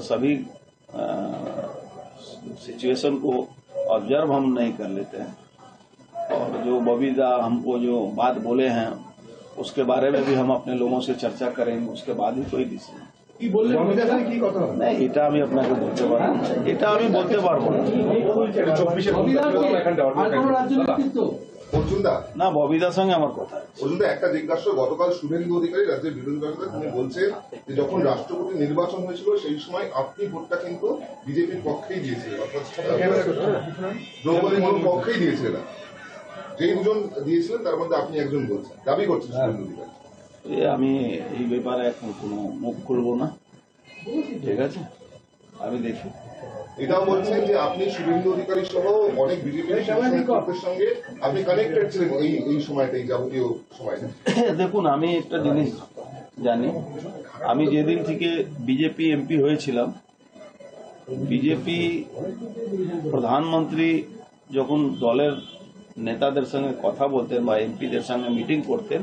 सभी सिचुएशन को ऑब्जर्व हम नहीं कर लेते हैं और जो बबीदा हमको जो बात बोले हैं उसके बारे में भी हम अपने लोगों से चर्चा करेंगे, उसके बाद ही कोई डिसीजन। नहीं, এটা আমি আপনাকে বলতে পারবো না, এটা আমি বলতে পারবো না। না, ববিদার সঙ্গে আমার কথা। অর্জুনদা, একটা জিজ্ঞাসা, গতকাল শুভেন্দু অধিকারী রাজ্যের বিরোধী দলনেতা তিনি বলছেন যে যখন রাষ্ট্রপতি নির্বাচন হয়েছিল সেই সময় আপনি ভোটটা কিন্তু বিজেপির পক্ষেই দিয়েছিলেন, অর্থাৎ দ্রৌপদী মুর্মুর পক্ষেই দিয়েছিলেন। যেই দুজন দিয়েছিলেন তার মধ্যে আপনি একজন বলছেন, দাবি করছেন শুভেন্দু অধিকারী। আমি এই ব্যাপারে এখন কোনো মুখ খুলবো না, ঠিক আছে? আমি দেখি। এটাও বলছেন যে আপনি শুভেন্দু অধিকারী সহ অনেক বিজেপি নেতাদের সঙ্গে আপনি কানেক্টেড ছিলেন এই সময়টাই, যাবতীয় সময়টা। দেখুন, আমি একটা জিনিস জানি, আমি যেদিন থেকে বিজেপি এমপি হয়েছিলাম, বিজেপি প্রধানমন্ত্রী যখন দলের নেতাদের সঙ্গে কথা বলতেন বা এমপিদের সঙ্গে মিটিং করতেন,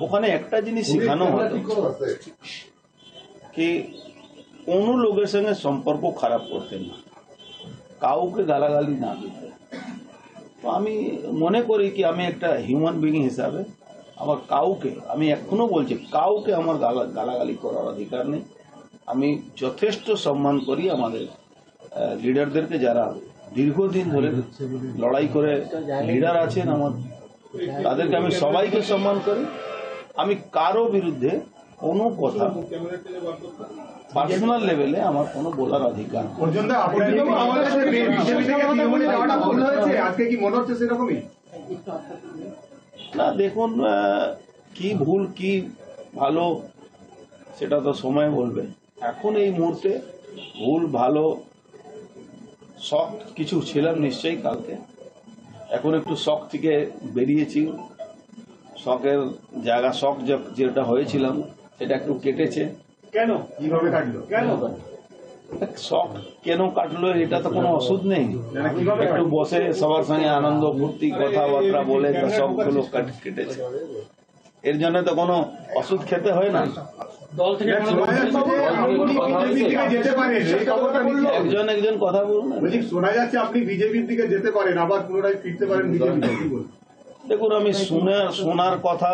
ওখানে একটা জিনিস শেখানো হতো কি কোনো লোকের সঙ্গে সম্পর্ক খারাপ করতেন না, কাউকে গালাগালি না দিতেন। তো আমি মনে করি কি আমি একটা হিউম্যান বিইং হিসাবে আমার কাউকে, আমি এখনো বলছি, কাউকে আমার গালাগালি করার অধিকার নেই। আমি যথেষ্ট সম্মান করি আমাদের লিডারদেরকে, যারা দীর্ঘদিন ধরে লড়াই করে লিডার আছেন আমার, তাদেরকে আমি সবাইকে সম্মান করি। আমি কারো বিরুদ্ধে কোনো কথা পার্সোনাল লেভেলে আমার কোনো বলার অধিকার না। দেখুন, কি ভুল কি ভালো সেটা তো সময় বলবে। এখন এই মুহূর্তে ভুল ভালো শখ কিছু ছিলাম নিশ্চয়ই কালকে, এখন একটু শখ থেকে বেরিয়েছি। শখের জায়গা, শখ যেটা হয়েছিলাম সেটা একটু কেটেছে। কেন, কিভাবে কাটলো, কেন শখ কেন কাটলো, এটা তো কোনো ওষুধ নেই। একটু বসে সবার সঙ্গে আনন্দ ফুর্তি কথাবার্তা বলে সবগুলো কেটেছে। এর জন্য তো কোনো ওষুধ খেতে হয় না। একজন একজন কথা বলুন। শোনা যাচ্ছে আপনি বিজেপির দিকে যেতে পারেন, আবার পুনরায় ফিরতে পারেন বিজেপি। দেখুন, আমি শোনার কথা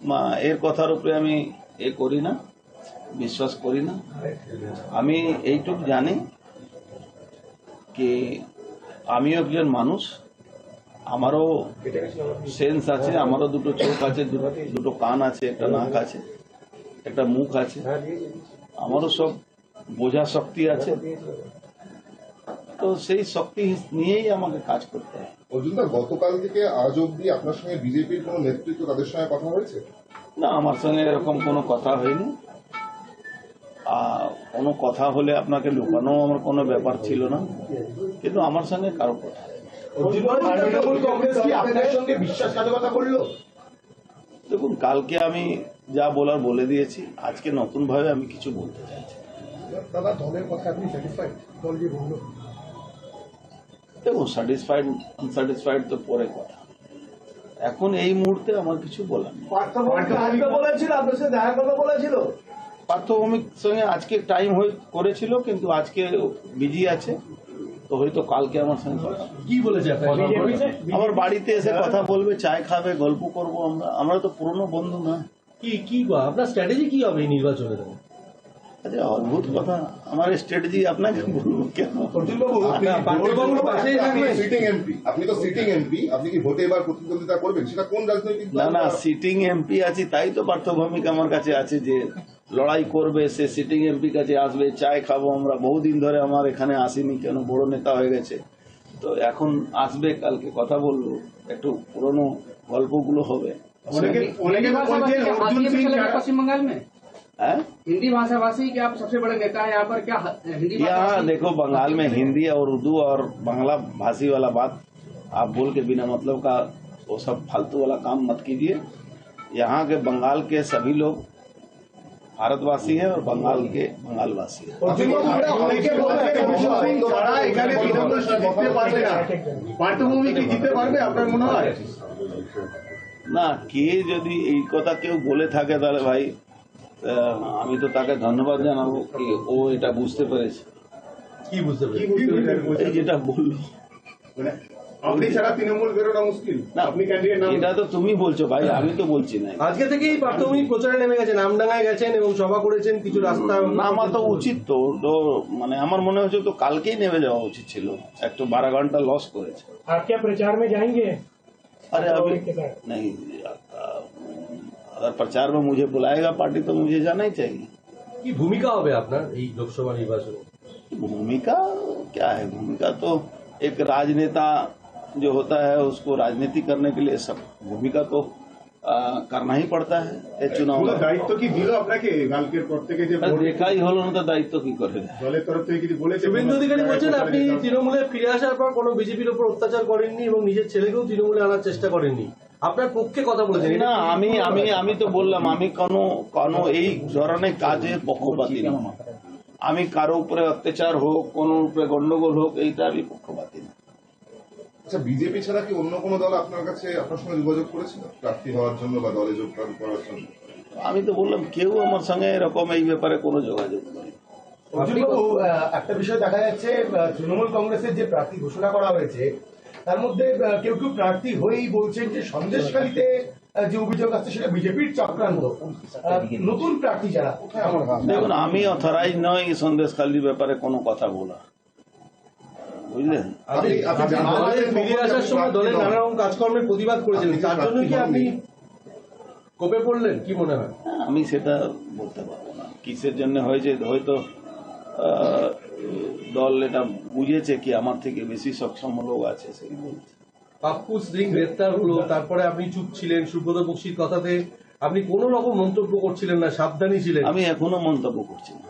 বা এর কথার উপরে আমি করি না, বিশ্বাস করি না। আমি এইটুকু জানি কি আমিও একজন মানুষ, আমারও সেন্স আছে, আমারও দুটো চোখ আছে, দুটো কান আছে, একটা নাক আছে, একটা মুখ আছে, আমারও সব বোঝা শক্তি আছে। তো সেই শক্তি নিয়েই আমাকে কাজ করতে হয়। অর্জুনদা, গতকাল থেকে আজ অব্দি আপনার সঙ্গে বিজেপির কোন নেতৃত্ব তাদের সঙ্গে কথা হয়েছে? না, আমার সঙ্গে এরকম কোনো কথা হয়নি। কোনো কথা হলে আপনাকে লুকানো আমার কোনো ব্যাপার ছিল না, কিন্তু আমার সঙ্গে কারো কথা। দেখুন, কালকে আমি যা বলার বলে দিয়েছি, আজকে নতুন ভাবে আমি কিছু বলতে চাইছি। দাদা, দলের কথা আপনি স্যাটিসফাইড? দল যে বলল, দেখুন, স্যাটিসফাইড আনস্যাটিসফাইড তো পরে কথা, এখন এই মুহূর্তে আমার কিছু বলার নেই। পার্থভূমির সঙ্গে আজকে টাইম করেছিল, কিন্তু আজকে বিজি আছে, তো হয়তো কালকে আমার সঙ্গে কথা। কি বলেছে? আমার বাড়িতে এসে কথা বলবে, চায় খাবে, গল্প করবো। আমরা তো পুরনো বন্ধু না। কি আপনার স্ট্র্যাটেজি কি হবে এই নির্বাচনে? আচ্ছা, অদ্ভুত কথা, আমার স্ট্র্যাটেজি আপনাকে বলবো কেন? আপনি তো সিটিং এমপি, আপনি কি ভোটে এবার প্রতিদ্বন্দ্বিতা করবেন? সেটা কোন রাজনৈতিক? না, সিটিং এমপি আছি, তাই তো পার্থভূমিক আমার কাছে আছে যে লড়াই করবে, সে সিটিং এমপি কাছে আসবে, চায় খাবো। আমরা বহুদিন ধরে আমার এখানে আসিনি, কেন বড় নেতা হয়ে গেছে, তো এখন আসবে, কালকে কথা বলবো, একটু পুরনো গল্পগুলো হবে। पश्चिम बंगाल में हिंदी भाषाभाषी के आप सबसे बड़े नेता हैं यहाँ पर, क्या हिंदी? यहाँ देखो, बंगाल में हिंदी और उर्दू और बांग्ला भाषी वाला बात आप बोल के बिना मतलब का वो सब फालतू वाला काम मत कीजिए। यहाँ के बंगाल के सभी लोग भारतवासी है और बंगाल के बंगालवासी है। না, কে যদি এই কথা কেউ বলে থাকে তাহলে ভাই আমি তো তাকে ধন্যবাদ জানাবো কি ও এটা বুঝতে পেরেছে। কি বুঝতে কি পেরেছি? বুঝতে এই যেটা বললো মানে আপনি ছাড়া তৃণমূল বেরোনো মুশকিল, না, আপনি ক্যান্ডিডেট নাম এটা তো তুমি বলছো ভাই, আমি তো বলছি না। আজকে থেকেই প্রাথমিক প্রচারে নেমে গেছেন, আমডাঙ্গায় গেছেন এবং সভা করেছেন, কিছু রাস্তা নামা তো উচিত তো, তো মানে আমার মনে হচ্ছে তো কালকেই নেমে যাওয়া উচিত ছিল, একটু 12 घंटा लॉस করেছে। आप क्या प्रचार में जाएंगे? अरे अभी नहीं, अगर प्रचार में मुझे बुलाएगा पार्टी तो मुझे जाना ही चाहिए। কি ভূমিকা হবে আপনার এই লোকসভা নির্বাচনে? भूमिका क्या है, भूमिका तो एक राजनेता जो होता है उसको राजनीति करने के लिए सब भूमिका तो करना ही पड़ता है ये चुनाव পুরো में। দায়িত্ব কি দিল আপনাকে কালকের পর থেকে যে अरे देखाई হলো না তো দায়িত্ব কি করে। দলের তরফ থেকে কিছু বলেছে? শুভেন্দু অধিকারী বলছেন আপনি তৃণমূলে ফিরে আসার পর কোনো বিজেপির উপর অত্যাচার করেননি এবং নিজের ছেলেকেও তৃণমূলে আনার চেষ্টা করেননি, আপনার পক্ষে কথা বলেছেন। না আমি আমি আমি তো বললাম আমি কোনো এই ধরনের কাজে পক্ষপাতী না। আমি কারো উপরে অত্যাচার হোক, কোন উপরে গন্ডগোল হোক, এইটা আমি পক্ষপাতী না। আচ্ছা, বিজেপি ছাড়া কি অন্য কোনো দল আপনার সঙ্গে যোগাযোগ করেছিল প্রার্থী হওয়ার জন্য বা দলে যোগদান করার জন্য? আমি তো বললাম কেউ আমার সঙ্গে এরকম এই ব্যাপারে কোনো যোগাযোগ নেই। অর্জুনবাবু, একটা বিষয় দেখা যাচ্ছে, তৃণমূল কংগ্রেসের যে প্রার্থী ঘোষণা করা হয়েছে তার মধ্যে কেউ কেউ প্রার্থী হয়েই বলছেন যে সন্দেশখালীতে যে অভিযোগ আসছে সেটা বিজেপির চক্রান্ত। নতুন প্রার্থী যারা, কোথায় আমার দেখুন আমি অথরাইজ নয় সন্দেশখালীর ব্যাপারে কোনো কথা বলা, বুঝলেন। আপনি আপনি দলে ফিরে আসার সময় দলের নানা রকম কাজকর্মের প্রতিবাদ করেছেন, তার জন্য কি আপনি কোপে পড়লেন, কি মনে হয়? আমি সেটা বলতে পারবো না কিসের জন্য হয়েছে, হয়তো দল এটা বুঝেছে কি আমার থেকে বেশি সক্ষম লোক আছে সেই বলছে। পাপ্পু সিং গ্রেপ্তার হলো, তারপরে আপনি চুপ ছিলেন, সুব্রত বক্সির কথাতে আপনি কোনো রকম মন্তব্য করছিলেন না, সাবধানী ছিলেন। আমি এখনো মন্তব্য করছি না।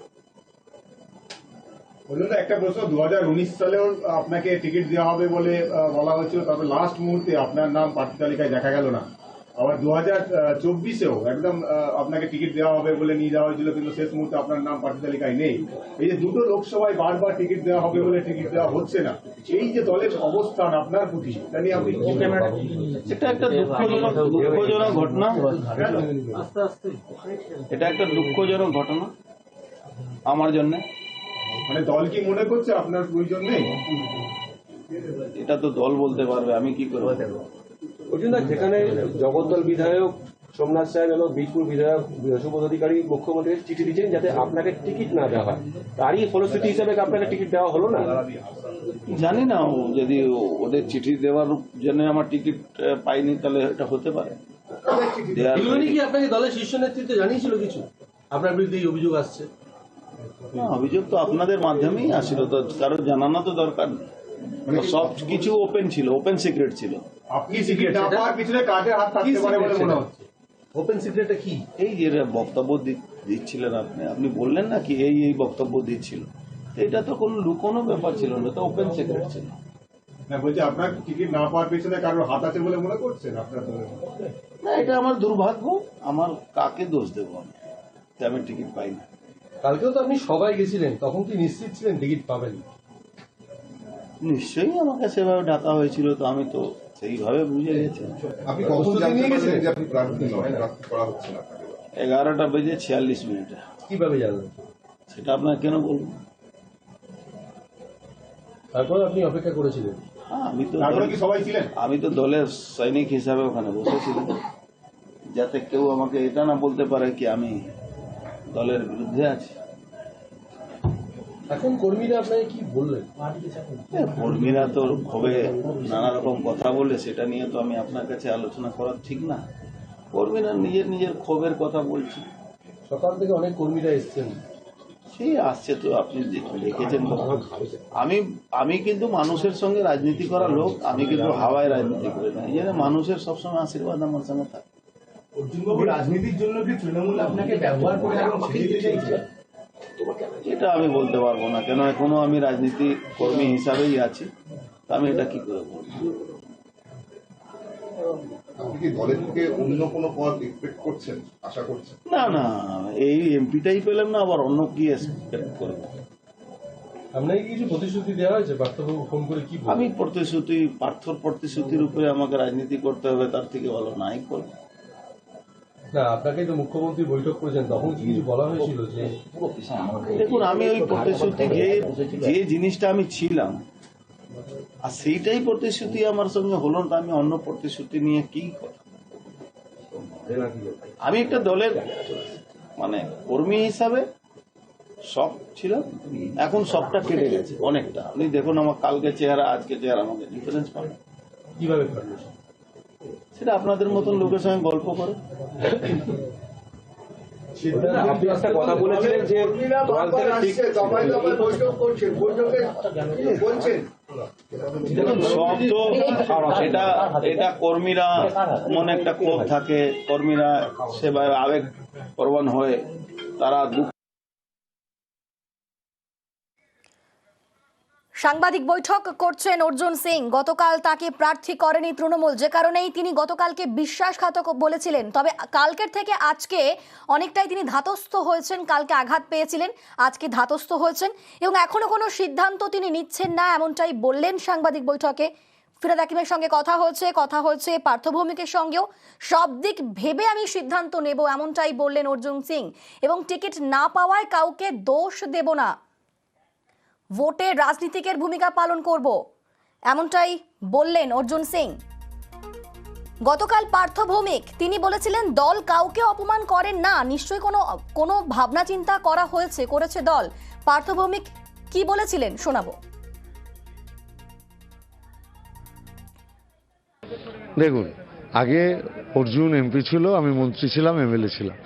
বলুন তো, একটা প্রশ্ন, 2019 সালেও আপনাকে টিকিট দেওয়া হবে বলে বলা হয়েছিল, তবে লাস্ট মুহূর্তে আপনার নাম প্রার্থী তালিকায় দেখা গেল না। আবার 2024-এও একদম আপনাকে টিকিট দেওয়া হবে বলে নিয়ে যাওয়া হয়েছিল, কিন্তু শেষ মুহূর্তে আপনার নাম প্রার্থী তালিকায় নেই। এই যে দুটো লোকসভায় বারবার টিকিট দেওয়া হবে বলে টিকিট দেওয়া হচ্ছে না, এই যে দলের অবস্থান আপনার প্রতি, এটা নিয়ে আপনি কি বলবেন? এটা একটা দুঃখজনক ঘটনা, এটা একটা দুঃখজনক ঘটনা আমার জন্য। মানে দল কি মনে করছে আপনার প্রয়োজন নেই? এটা তো দল বলতে পারবে, আমি কি করবো। অর্জুনদা, যেখানে জগদ্দল বিধায়ক সোমনাথ সাহেব এবং বীজপুর বিধায়ক সুবোধ অধিকারী মুখ্যমন্ত্রীকে চিঠি দিচ্ছেন যাতে আপনাকে টিকিট না দেওয়া হয়, তারই ফলশ্রুতি হিসেবে আপনাকে টিকিট দেওয়া হলো না? জানি না, যদি ওদের চিঠি দেওয়ার জন্য আমার টিকিট পাইনি তাহলে এটা হতে পারে। এগুলো নিয়ে কি আপনাকে দলের শীর্ষ নেতৃত্ব জানিয়েছিল কিছু? আপনার বিরুদ্ধে এই অভিযোগ আসছে। না, অভিযোগ তো আপনাদের মাধ্যমেই আসছিল, তো কারো জানানো তো দরকার নেই। সব কিছু ওপেন ছিল, ওপেন সিক্রেট ছিল। আপনি টিকিট না পাওয়ার পিছনে কাজের হাত থাকতে পারে বলে মনে হচ্ছে। ওপেন সিক্রেটটা কি? এই যে বক্তব্য দিচ্ছিলেন আপনি বললেন না কি এই বক্তব্য দিচ্ছিল, এটা তো কোনো লুকোনো ব্যাপার ছিল না, তো ওপেন সিক্রেট ছিল। না, বলছি আপনার টিকিট না পাওয়ার পিছনে কারোর হাত আছে বলে মনে করছেন আপনার দলের? না, এটা আমার দুর্ভাগ্য, আমার কাকে দোষ দেবো আমি যে আমি টিকিট পাই না। কালকেও তো আপনি সবাই গেছিলেন, তখন কি নিশ্চিত ছিলেন টিকিট পাবেন? নিশ্চয়ই আমাকে সেভাবে ডাকা হয়েছিল, তো আমি তো সেইভাবে বুঝে গেছি। আপনি কখন জানতে পারলেন যে আপনি প্রার্থী নন, প্রার্থী করা হচ্ছে না আপনাকে? 11:46 কিভাবে জানলেন? সেটা আপনাকে কেন বলবো। তারপর আপনি অপেক্ষা করেছিলেন? হ্যাঁ, তারপরে কি সবাই ছিলেন? আমি তো দলের সৈনিক হিসাবে ওখানে বসেছিলাম, যাতে কেউ আমাকে এটা না বলতে পারে কি আমি দলের বিরুদ্ধে আছি। এখন কর্মীরা আপনাকে কি বললেন? কর্মীরা তো ক্ষোভে নানা রকম কথা বলে, সেটা নিয়ে তো আমি আপনার কাছে আলোচনা করা ঠিক না। কর্মীরা নিজের ক্ষোভের কথা বলছে। সকাল থেকে অনেক কর্মীরা এসছেন। সেই আসছে তো, আপনি দেখেছেন তো। আমি কিন্তু মানুষের সঙ্গে রাজনীতি করা লোক, আমি কিন্তু হাওয়ায় রাজনীতি করি না। এই জন্য মানুষের সবসময় আশীর্বাদ আমার সঙ্গে থাকে। অর্জুনবাবু, রাজনীতির জন্য কি তৃণমূল আপনাকে ব্যবহার করে এখন ছেড়ে দিতে চাইছে? এটা আমি বলতে পারবো না, কেন এখনো আমি রাজনীতি কর্মী হিসাবেই আছি, আমি এটা কি করে বলবো। আপনি কি দলের থেকে অন্য কোনো পদ এক্সপেক্ট করছেন, আশা করছেন? না, এই এমপিটাই পেলাম না, আবার অন্য কি এক্সপেক্ট করবো। আপনাকে কিছু প্রতিশ্রুতি দেওয়া হয়েছে? পার্থবাবু ফোন করে কি বললেন? আমি পার্থর প্রতিশ্রুতির উপরে আমাকে রাজনীতি করতে হবে, তার থেকে ভালো নাই করবো। না, আপনাকে তো মুখ্যমন্ত্রী বৈঠক করেছেন, তখন কি কিছু বলা হয়েছিল যে দেখুন, আমি ওই প্রতিশ্রুতি যে জিনিসটা আমি ছিলাম আর সেইটাই প্রতিশ্রুতি আমার সঙ্গে হলো, তা আমি অন্য প্রতিশ্রুতি নিয়ে কি কথা? আমি একটা দলের মানে কর্মী হিসাবে সব ছিলাম, এখন সবটা কেটে গেছে অনেকটা। আপনি দেখুন আমার কালকে চেহারা আজকে চেহারা আমাদের ডিফারেন্স পাবেন কিভাবে করবেন? সেটা আপনাদের মতন লোকের সঙ্গে গল্প করে। আপনি একটা কথা বলেছিলেন যে দল থেকে দেখুন, সব তো এটা কর্মীরা মনে একটা ক্ষোভ থাকে, কর্মীরা সেভাবে আবেগ প্রবণ হয়ে তারা দুঃখ। সাংবাদিক বৈঠক করছেন অর্জুন সিং। গতকাল তাকে প্রার্থী করেনি তৃণমূল, যে কারণেই তিনি গতকালকে বিশ্বাসঘাতক বলেছিলেন। তবে কালকের থেকে আজকে অনেকটাই তিনি ধাতস্থ হয়েছেন। কালকে আঘাত পেয়েছিলেন, আজকে ধাতস্থ হয়েছেন এবং এখনো কোনো সিদ্ধান্ত তিনি নিচ্ছেন না, এমনটাই বললেন সাংবাদিক বৈঠকে। ফিরহাদ হাকিমের সঙ্গে কথা হয়েছে পার্থ ভৌমিকের সঙ্গেও। সব দিক ভেবে আমি সিদ্ধান্ত নেব, এমনটাই বললেন অর্জুন সিং। এবং টিকিট না পাওয়ায় কাউকে দোষ দেব না, ভোটে রাজনীতিকের ভূমিকা পালন করব, এমনটাই বললেন অর্জুন সিং। গতকাল পার্থ ভৌমিক তিনি বলেছিলেন দল কাউকে অপমান করেন না, নিশ্চয়ই কোনো ভাবনা চিন্তা করেছে দল। পার্থ ভৌমিক কি বলেছিলেন শোনাবো। দেখুন, আগে অর্জুন এমপি ছিল, আমি মন্ত্রী ছিলাম, এমএলএ ছিলাম।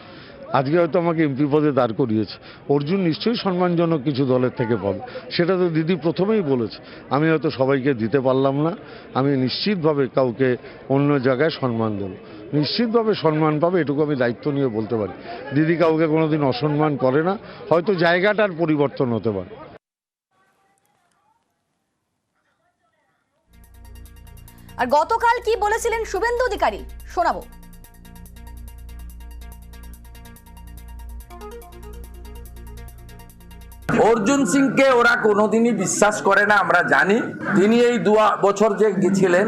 আজকে হয়তো আমাকে এমপি পদে দাঁড় করিয়েছে। অর্জুন নিশ্চয়ই সম্মানজনক কিছু দলের থেকে পাবে, সেটা তো দিদি প্রথমেই বলেছে। আমি হয়তো সবাইকে দিতে পারলাম না, আমি নিশ্চিতভাবে কাউকে অন্য জায়গায় সম্মান দেব, নিশ্চিতভাবে সম্মান পাবে, এটুকু আমি দায়িত্ব নিয়ে বলতে পারি। দিদি কাউকে কোনোদিন অসম্মান করে না, হয়তো জায়গাটার পরিবর্তন হতে পারে। আর গতকাল কি বলেছিলেন শুভেন্দু অধিকারী শোনাবো। অর্জুন সিংকে ওরা কোনোদিনই বিশ্বাস করে না, আমরা জানি। তিনি এই 2 বছর যে গেছিলেন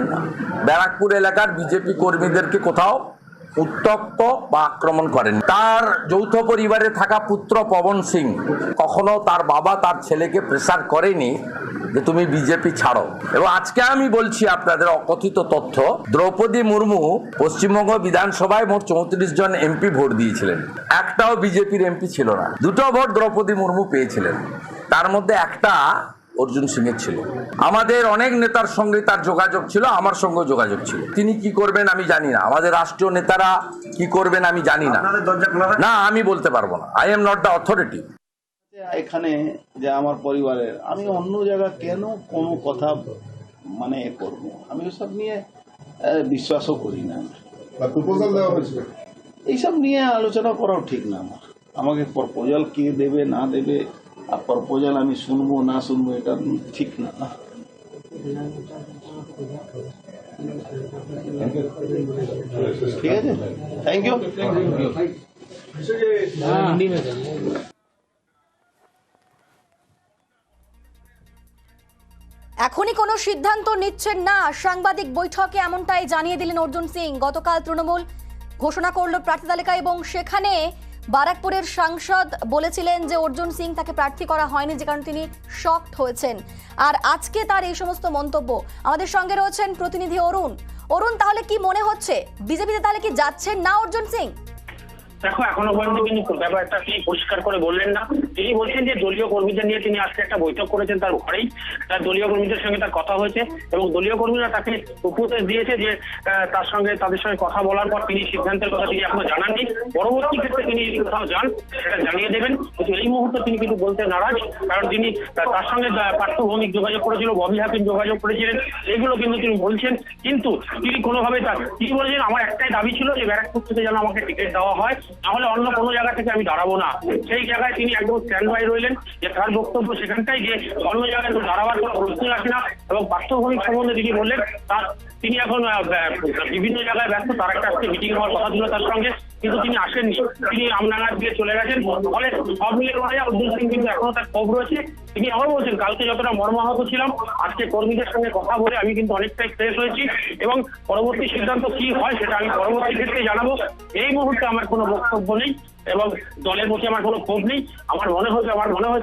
ব্যারাকপুর এলাকার বিজেপি কর্মীদেরকে কোথাও উত্তপ্ত বা আক্রমণ করেন। তার যৌথ পরিবারে থাকা পুত্র পবন সিং কখনো তার বাবা তার ছেলেকে প্রেসার করেনি যে তুমি বিজেপি ছাড়ো। এবং আজকে আমি বলছি আপনাদের অকথিত তথ্য, দ্রৌপদী মুর্মু পশ্চিমবঙ্গ বিধানসভায় মোট 34 জন এমপি ভোট দিয়েছিলেন, একটাও বিজেপির এমপি ছিল না। 2টো ভোট দ্রৌপদী মুর্মু পেয়েছিলেন, তার মধ্যে একটা অর্জুন সিং এর ছিল। আমাদের অনেক নেতার সঙ্গে তার যোগাযোগ ছিল, আমার সঙ্গে যোগাযোগ ছিল। তিনি কি করবেন আমি জানি না, আমাদের রাষ্ট্রীয় নেতারা কি করবেন আমি জানি না, না আমি বলতে পারবো না। I am not the authority. এখানে যে আমার পরিবারের, আমি অন্য জায়গা কেন কোনো কথা মানে করব, আমি ওসব নিয়ে বিশ্বাসও করি না। প্রপোজাল দেওয়া হয়েছিল, এইসব নিয়ে আলোচনা করাও ঠিক না। আমাকে প্রপোজাল কে দেবে না দেবে, আর প্রপোজাল আমি শুনবো না শুনবো, এটা ঠিক না। ঠিক আছে, থ্যাংক ইউ। এখনই কোনো সিদ্ধান্ত নিচ্ছেন না সাংবাদিক বৈঠকে, এমনটাই জানিয়ে দিলেন অর্জুন সিং। গতকাল তৃণমূল ঘোষণা করলো প্রার্থী তালিকা এবং সেখানে বারাকপুরের সাংসদ বলেছিলেন যে অর্জুন সিং তাকে প্রার্থী করা হয়নি, যে কারণে তিনি শকড হয়েছেন। আর আজকে তার এই সমস্ত মন্তব্য। আমাদের সঙ্গে রয়েছেন প্রতিনিধি অরুণ, তাহলে কি মনে হচ্ছে বিজেপিতে তাহলে কি যাচ্ছেন না অর্জুন সিং? দেখো, এখনো পর্যন্ত কিন্তু ব্যাপারটা তিনি পরিষ্কার করে বললেন না। তিনি বলছেন যে দলীয় কর্মীদের নিয়ে তিনি আজকে একটা বৈঠক করেছেন তার ঘরেই, তার দলীয় কর্মীদের সঙ্গে তার কথা হয়েছে এবং দলীয় কর্মীরা তাকে উপদেশ দিয়েছে যে তাদের সঙ্গে কথা বলার পর তিনি সিদ্ধান্তের কথা তিনি এখনো জানাননি। পরবর্তী ক্ষেত্রে তিনি যদি কোথাও যান সেটা জানিয়ে দেবেন, কিন্তু এই মুহূর্তে তিনি কিন্তু বলতে নারাজ। কারণ তিনি তার সঙ্গে পার্থ ভৌমিক যোগাযোগ করেছিল, ববি হাকিম যোগাযোগ করেছিলেন, এইগুলো কিন্তু তিনি বলছেন। কিন্তু তিনি কোনোভাবে তিনি বলেছেন আমার একটাই দাবি ছিল যে ব্যারাকপুর থেকে যেন আমাকে টিকিট দেওয়া হয়, তাহলে অন্য কোনো জায়গা থেকে আমি দাঁড়াবো না। সেই জায়গায় তিনি একদম স্ট্যান্ড বাই রইলেন, যে তার বক্তব্য সেখানটাই যে অন্য জায়গায় দাঁড়াবার কোনো প্রশ্নই আসে না। এবং পার্থভৌমিক সম্বন্ধে তিনি বললেন তিনি এখন বিভিন্ন জায়গায় ব্যস্ত, তার একটা মিটিং হওয়ার কথা ছিল তার সঙ্গে, কিন্তু তিনি আসেননি, তিনি আমনাগার দিয়ে চলে গেছেন। ফলে সব মিলে অর্জুন সিং কিন্তু এখনো তার ক্ষোভ রয়েছে। তিনি আবার বলছেন, কালকে যতটা মর্মাহত ছিলাম, আজকে কর্মীদের সঙ্গে কথা বলে আমি কিন্তু অনেকটাই ফ্রেশ হয়েছি এবং পরবর্তী সিদ্ধান্ত কি হয় সেটা আমি পরবর্তী ক্ষেত্রে জানাবো। এই মুহূর্তে আমার কোনো বক্তব্য নেই এবং দলের প্রতি আমার কোনো ক্ষোভ নেই। আমার মনে হয়েছে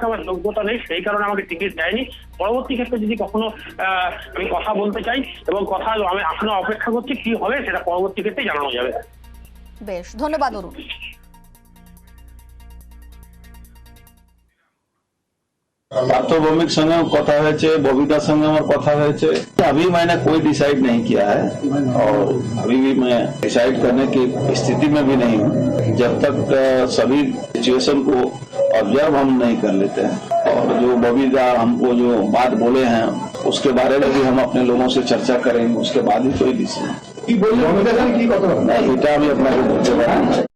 আমার যোগ্যতা নেই, সেই কারণে আমাকে টিকিট দেয়নি। পরবর্তী ক্ষেত্রে যদি কখনো আমি কথা বলতে চাই এবং কথা আমি এখনো অপেক্ষা করছি, কি হবে সেটা পরবর্তী ক্ষেত্রে জানানো যাবে। বেশ, ধন্যবাদ অরুণ। पार्थो भौमिक संगे कथा হয়েছে, बबीता संगे আমার কথা হয়েছে। अभी मैंने कोई डिसाइड नहीं किया है और अभी भी मैं डिसाइड करने की स्थिति में भी नहीं हूँ जब तक सभी सिचुएशन को ऑब्जर्व हम नहीं कर लेते हैं। और जो बबीता हमको जो बात बोले हैं उसके बारे में भी हम अपने लोगों से चर्चा करेंगे, उसके बाद ही कोई डिसीजन। কি বললেন? কি কথা? नहीं, এটা আমি আপনাকে বলতে পারি।